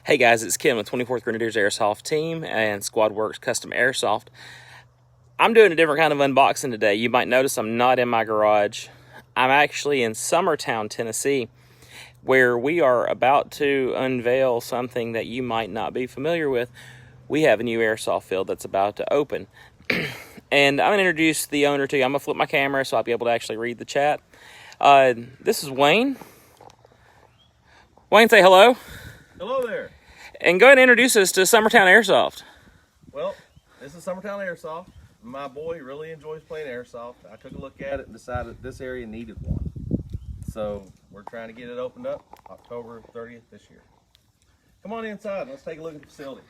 Hey guys, it's Kim with 24th Grenadiers Airsoft Team and Squad Works Custom Airsoft. I'm doing a different kind of unboxing today. You might notice I'm not in my garage. I'm actually in Summertown, Tennessee, where we are about to unveil something that you might not be familiar with. We have a new airsoft field that's about to open. And I'm going to introduce the owner to you. I'm going to flip my camera so I'll be able to actually read the chat. This is Wayne. Wayne, say hello. Hello there. And go ahead and introduce us to Summertown Airsoft. Well, this is Summertown Airsoft. My boy really enjoys playing airsoft. I took a look at it and decided this area needed one. So we're trying to get it opened up October 30th this year. Come on inside. Let's take a look at the facility.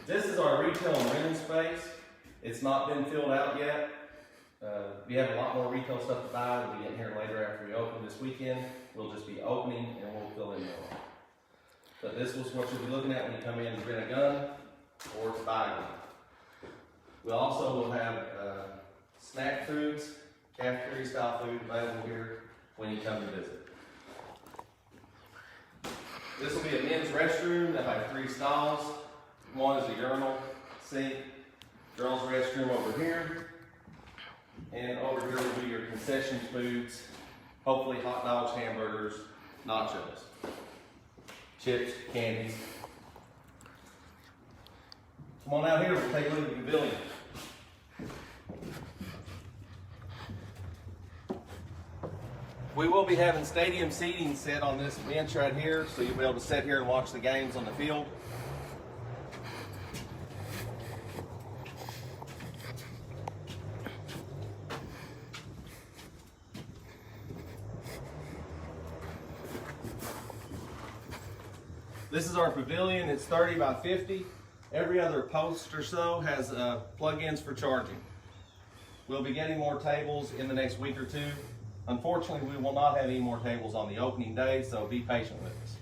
This is our retail and rental space. It's not been filled out yet. We have a lot more retail stuff to buy. We'll be getting here later after we open this weekend. We'll just be opening and we'll fill in more. But this was what you'll be looking at when you come in to rent a gun or to buy a gun. We also will have snack foods, cafeteria style food available here when you come to visit. This will be a men's restroom that has 3 stalls. One is a urinal, sink, girls' restroom over here, and over here will be your concession foods, hopefully hot dogs, hamburgers, nachos, chips, candies. Come on out here, we'll take a look at the pavilion. We will be having stadium seating set on this bench right here, so you'll be able to sit here and watch the games on the field. This is our pavilion. It's 30 by 50. Every other post or so has plug-ins for charging. We'll be getting more tables in the next week or two. Unfortunately, we will not have any more tables on the opening day, so be patient with us.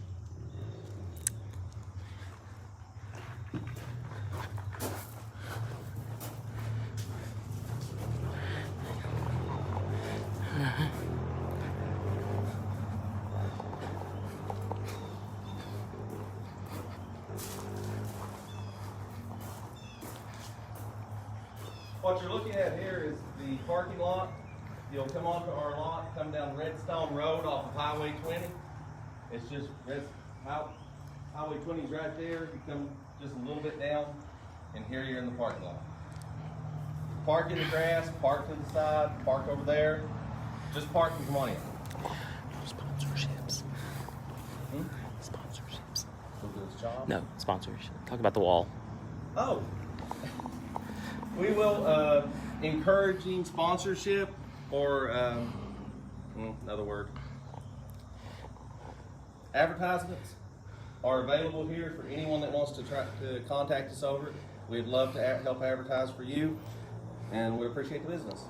What you're looking at here is the parking lot. You'll come onto our lot, come down Redstone Road off of Highway 20. It's just, Highway 20 is right there. You come just a little bit down, and here you're in the parking lot. Park in the grass, park to the side, park over there. Just park and come on in. Sponsorships. Sponsorships. We'll do this job. No, sponsors. Talk about the wall. Oh. We will encouraging sponsorship or another word. Advertisements are available here for anyone that wants to try to contact us over. We'd love to help advertise for you, and we appreciate the business.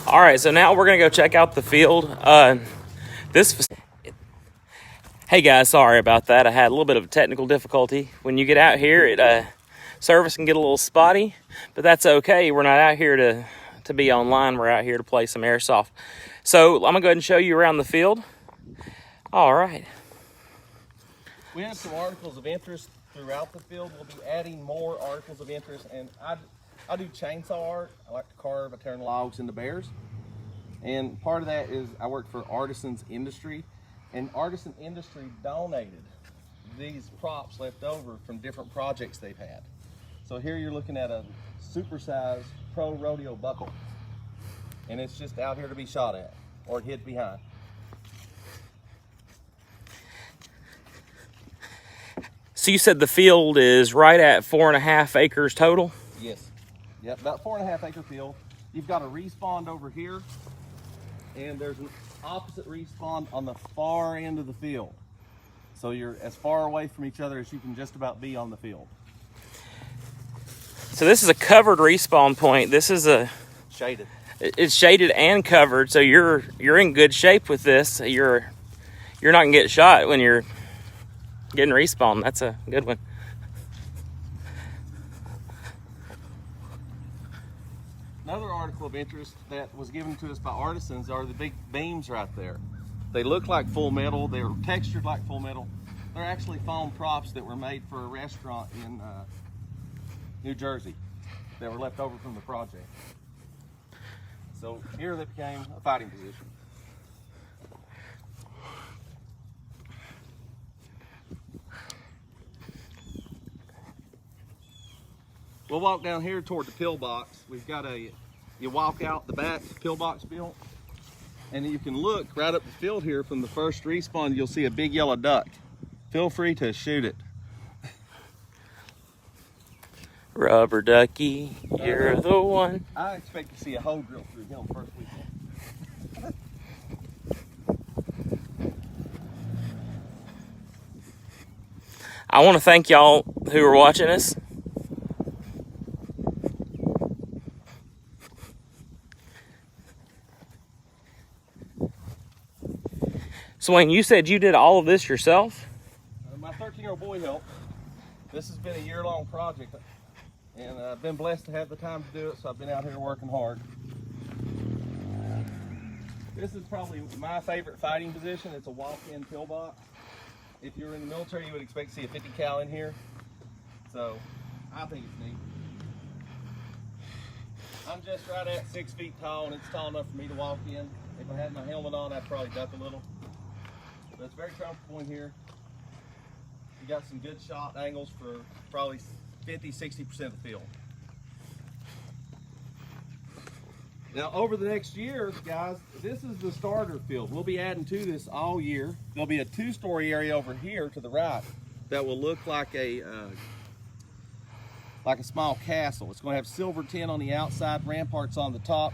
All right, so now we're gonna go check out the field. Hey guys, sorry about that. I had a little bit of a technical difficulty. When you get out here, service can get a little spotty, but that's okay. We're not out here to be online. We're out here to play some airsoft. So I'm gonna go ahead and show you around the field. All right. We have some articles of interest throughout the field. We'll be adding more articles of interest, and I do chainsaw art. I like to carve, I turn logs into bears. And part of that is I work for Artisans Industry. And Artisan Industry donated these props left over from different projects they've had. So here you're looking at a supersized pro rodeo buckle. And it's just out here to be shot at or hid behind. So you said the field is right at 4.5 acres total? Yes. Yep, about 4.5 acre field. You've got a respawn over here, and there's an opposite respawn on the far end of the field. So you're as far away from each other as you can just about be on the field. So this is a covered respawn point. This is a Shaded. it's shaded and covered, so you're in good shape with this. You're not gonna get shot when you're getting respawned. That's a good one. Another article of interest that was given to us by artisans are the big beams right there. They look like full metal. They're textured like full metal. They're actually foam props that were made for a restaurant in New Jersey that were left over from the project. So here they became a fighting position. We'll walk down here toward the pillbox. We've got you walk out the back pillbox built, and you can look right up the field here from the first respawn. You'll see a big yellow duck. Feel free to shoot it. Rubber ducky, you're the one. I expect to see a hole drill through him first weekend. I want to thank y'all who are watching us. So Wayne, you said you did all of this yourself? My 13-year-old boy helped. This has been a year-long project, and I've been blessed to have the time to do it, so I've been out here working hard. This is probably my favorite fighting position. It's a walk-in pillbox. If you're in the military, you would expect to see a 50 cal in here. So I think it's neat. I'm just right at 6 feet tall, and it's tall enough for me to walk in. If I had my helmet on, I'd probably duck a little. But it's very comfortable in here. You got some good shot angles for probably 50-60% of the field. Now over the next year, guys, this is the starter field. We'll be adding to this all year. There'll be a 2-story area over here to the right that will look like a small castle. It's going to have silver tint on the outside, ramparts on the top.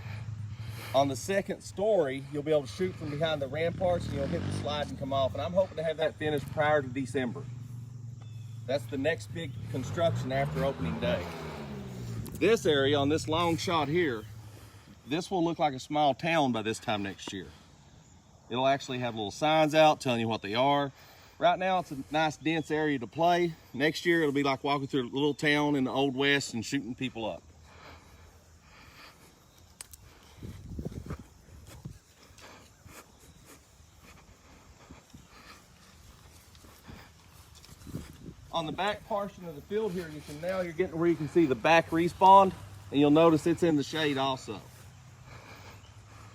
On the 2nd story, you'll be able to shoot from behind the ramparts, and you'll hit the slide and come off. And I'm hoping to have that finished prior to December. That's the next big construction after opening day. This area on this long shot here, this will look like a small town by this time next year. It'll actually have little signs out telling you what they are. Right now, it's a nice dense area to play. Next year, it'll be like walking through a little town in the Old West and shooting people up. On the back portion of the field here, you're getting where you can see the back respawn, and you'll notice it's in the shade also.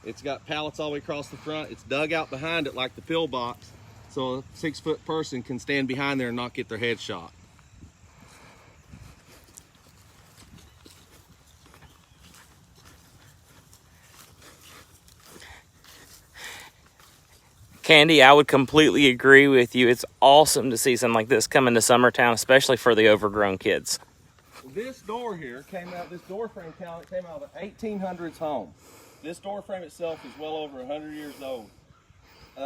It's got pallets all the way across the front. It's dug out behind it like the pillbox, so a 6-foot person can stand behind there and not get their head shot. Candy, I would completely agree with you. It's awesome to see something like this come into Summertown, especially for the overgrown kids. This door here this door frame came out of an 1800s home. This door frame itself is well over 100 years old.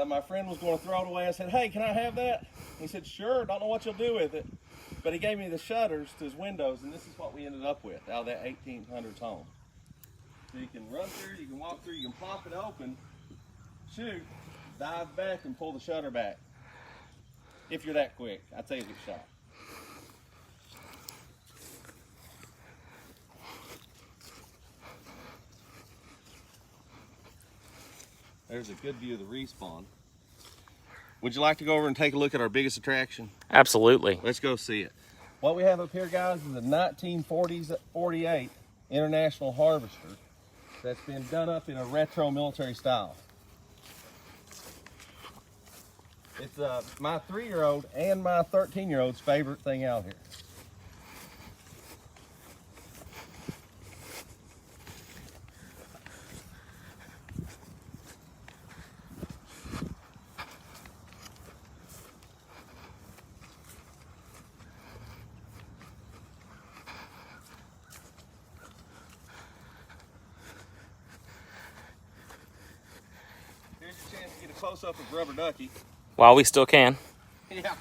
My friend was going to throw it away. I said, "Hey, can I have that?" He said, "Sure, don't know what you'll do with it." But he gave me the shutters to his windows, and this is what we ended up with out of that 1800s home. So you can run through, you can walk through, you can pop it open, shoot, dive back and pull the shutter back. If you're that quick, I'd say you get shot. There's a good view of the respawn. Would you like to go over and take a look at our biggest attraction? Absolutely. Let's go see it. What we have up here, guys, is a 1948 International Harvester that's been done up in a retro military style. It's my 3-year-old and my 13-year-old's favorite thing out here. Here's your chance to get a close-up of Rubber Ducky. While we still can. Yeah,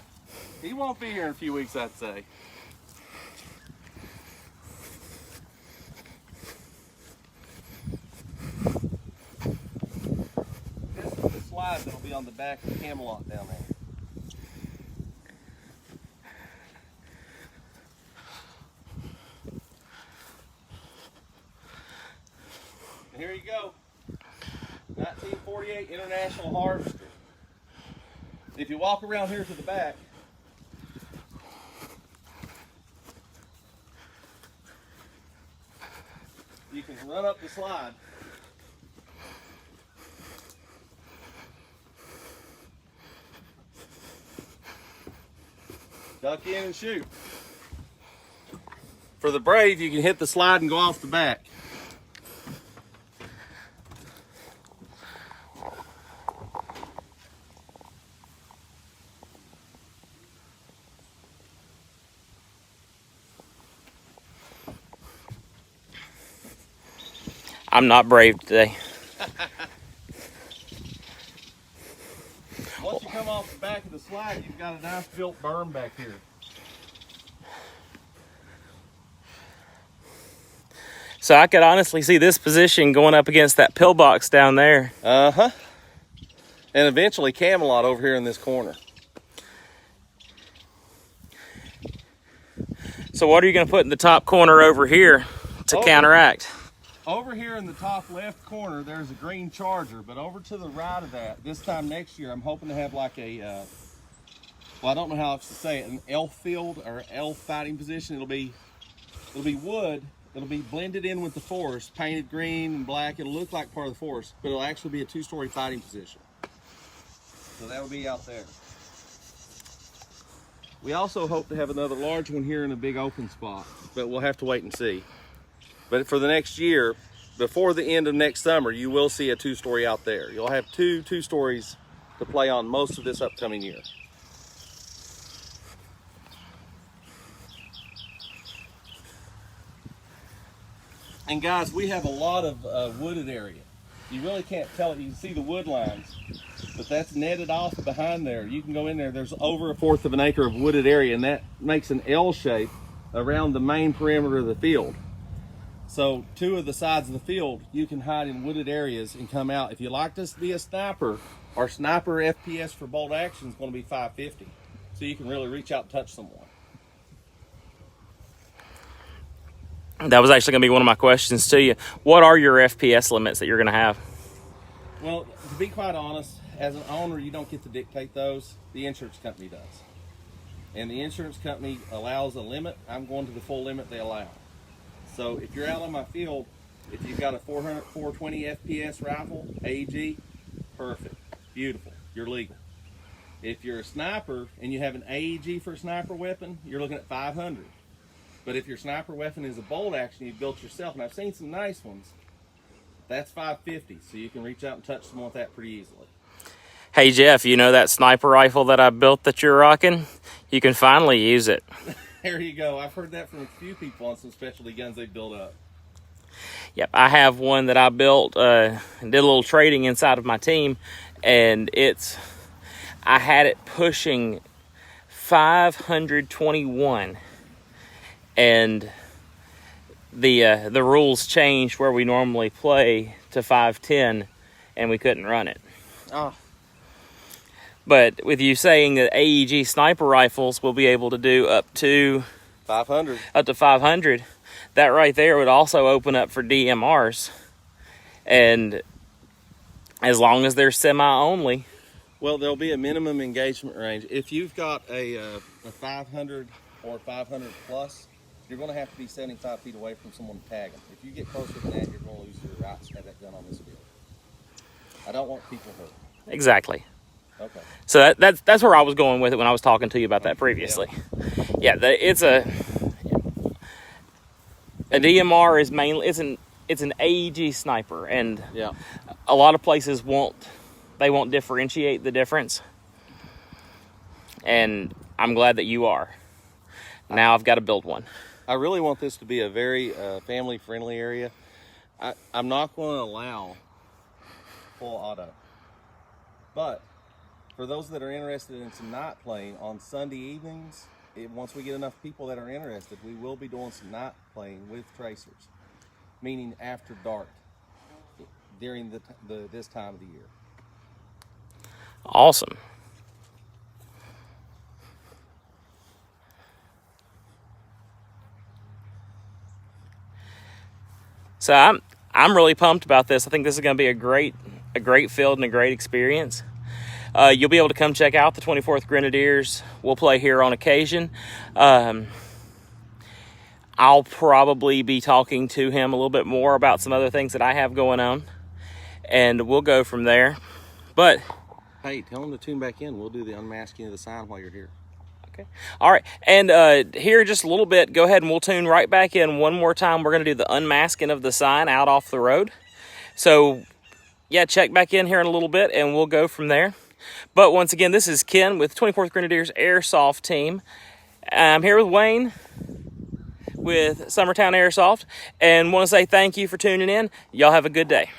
he won't be here in a few weeks, I'd say. slide that'll be on the back of the Camelot down there. And here you go. 1948 International Harvester. If you walk around here to the back, you can run up the slide. Duck in and shoot. For the brave, you can hit the slide and go off the back. I'm not brave today. Once you come off the back of the slide, you've got a nice built berm back here. So I could honestly see this position going up against that pillbox down there. Uh-huh. And eventually Camelot over here in this corner. So what are you going to put in the top corner over here to counteract? Over here in the top left corner, there's a green Charger, but over to the right of that, this time next year, I'm hoping to have like a, well, I don't know how else to say it, an elf field or elf fighting position. It'll be wood. It'll be blended in with the forest, painted green and black. It'll look like part of the forest, but it'll actually be a two-story fighting position. So that'll be out there. We also hope to have another large one here in a big open spot, but we'll have to wait and see. But for the next year, before the end of next summer, you will see a two-story out there. You'll have two stories to play on most of this upcoming year. And guys, we have a lot of wooded area. You really can't tell it. You can see the wood lines, but that's netted off behind there. You can go in there. There's over 1/4 of an acre of wooded area, and that makes an L shape around the main perimeter of the field. So 2 of the sides of the field, you can hide in wooded areas and come out. If you like this to be a sniper, our sniper FPS for bolt action is going to be 550. So you can really reach out and touch someone. That was actually going to be one of my questions to you. What are your FPS limits that you're going to have? Well, to be quite honest, as an owner, you don't get to dictate those. The insurance company does. And the insurance company allows a limit. I'm going to the full limit they allow. So if you're out on my field, if you've got a 420 FPS rifle, AEG, perfect, beautiful, you're legal. If you're a sniper and you have an AEG for a sniper weapon, you're looking at 500. But if your sniper weapon is a bolt action you've built yourself, and I've seen some nice ones, that's 550. So you can reach out and touch someone with that pretty easily. Hey Jeff, you know that sniper rifle that I built that you're rocking? You can finally use it. There you go. I've heard that from a few people on some specialty guns they've built up. Yep, I have one that I built and did a little trading inside of my team, and I had it pushing 521, and the rules changed where we normally play to 510, and we couldn't run it. Oh. But with you saying that AEG sniper rifles will be able to do up to 500. Up to 500, that right there would also open up for DMRs. And as long as they're semi-only. Well, there'll be a minimum engagement range. If you've got a 500 or 500 plus, you're going to have to be 75 feet away from someone to tag them. If you get closer than that, you're going to lose your rights to have that gun on this field. I don't want people hurt. Exactly. Okay. So that's where I was going with it when I was talking to you about that previously. Yeah, it's a DMR is mainly it's an AEG sniper, and a lot of places won't differentiate the difference. And I'm glad that you are. Now I've got to build one. I really want this to be a very family-friendly area. I'm not going to allow full auto, but for those that are interested in some night playing on Sunday evenings, once we get enough people that are interested, we will be doing some night playing with tracers, meaning after dark during this time of the year. Awesome. So I'm really pumped about this. I think this is going to be a great field and a great experience. You'll be able to come check out the 24th Grenadiers. We'll play here on occasion. I'll probably be talking to him a little bit more about some other things that I have going on, and we'll go from there. But hey, tell him to tune back in. We'll do the unmasking of the sign while you're here. okay. All right. And here in just a little bit, go ahead and we'll tune right back in one more time. We're going to do the unmasking of the sign out off the road. So, yeah, check back in here in a little bit, and we'll go from there. But once again, this is Ken with 24th Grenadiers Airsoft Team. I'm here with Wayne with Summertown Airsoft, and want to say thank you for tuning in. Y'all have a good day.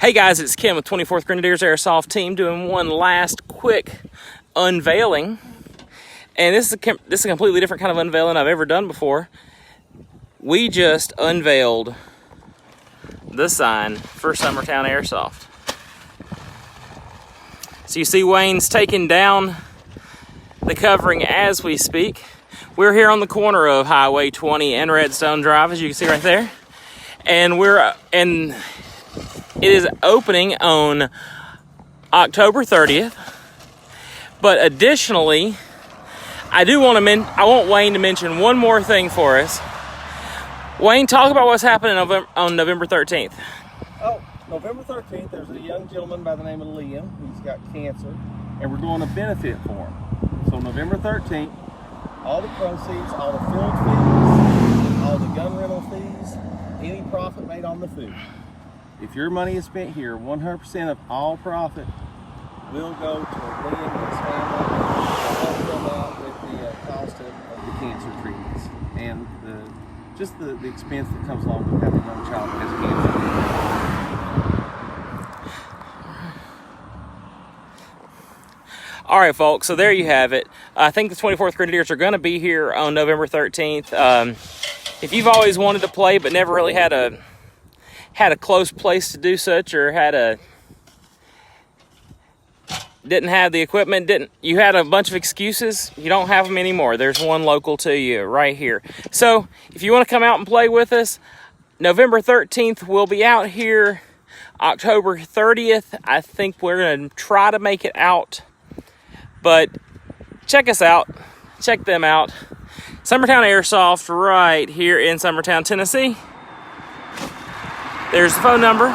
Hey guys, it's Ken with 24th Grenadiers Airsoft Team doing one last quick unveiling. And this is a completely different kind of unveiling I've ever done before. We just unveiled the sign for Summertown Airsoft. So you see Wayne's taking down the covering as we speak. We're here on the corner of Highway 20 and Redstone Drive, as you can see right there. And it is opening on October 30th. But additionally, I want Wayne to mention one more thing for us. Wayne, talk about what's happening on November 13th. Oh, November 13th, there's a young gentleman by the name of Liam. He's got cancer, and we're doing a benefit for him. So November 13th, all the proceeds, all the field fees, all the gun rental fees, any profit made on the food. If your money is spent here, 100% of all profit will go to Liam and his family to help them out with the cost of the cancer treatments and just the expense that comes along with having a young child that has cancer. All right, folks, so there you have it. I think the 24th Grenadiers are going to be here on November 13th. If you've always wanted to play but never really had a close place to do such, or didn't have the equipment, you had a bunch of excuses, you don't have them anymore. There's one local to you right here. So if you want to come out and play with us, November 13th, we'll be out here. October 30th, I think we're going to try to make it out. But check us out. Check them out. Summertown Airsoft right here in Summertown, Tennessee. There's the phone number.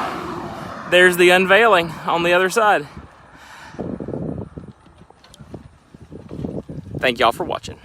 There's the unveiling on the other side. Thank y'all for watching.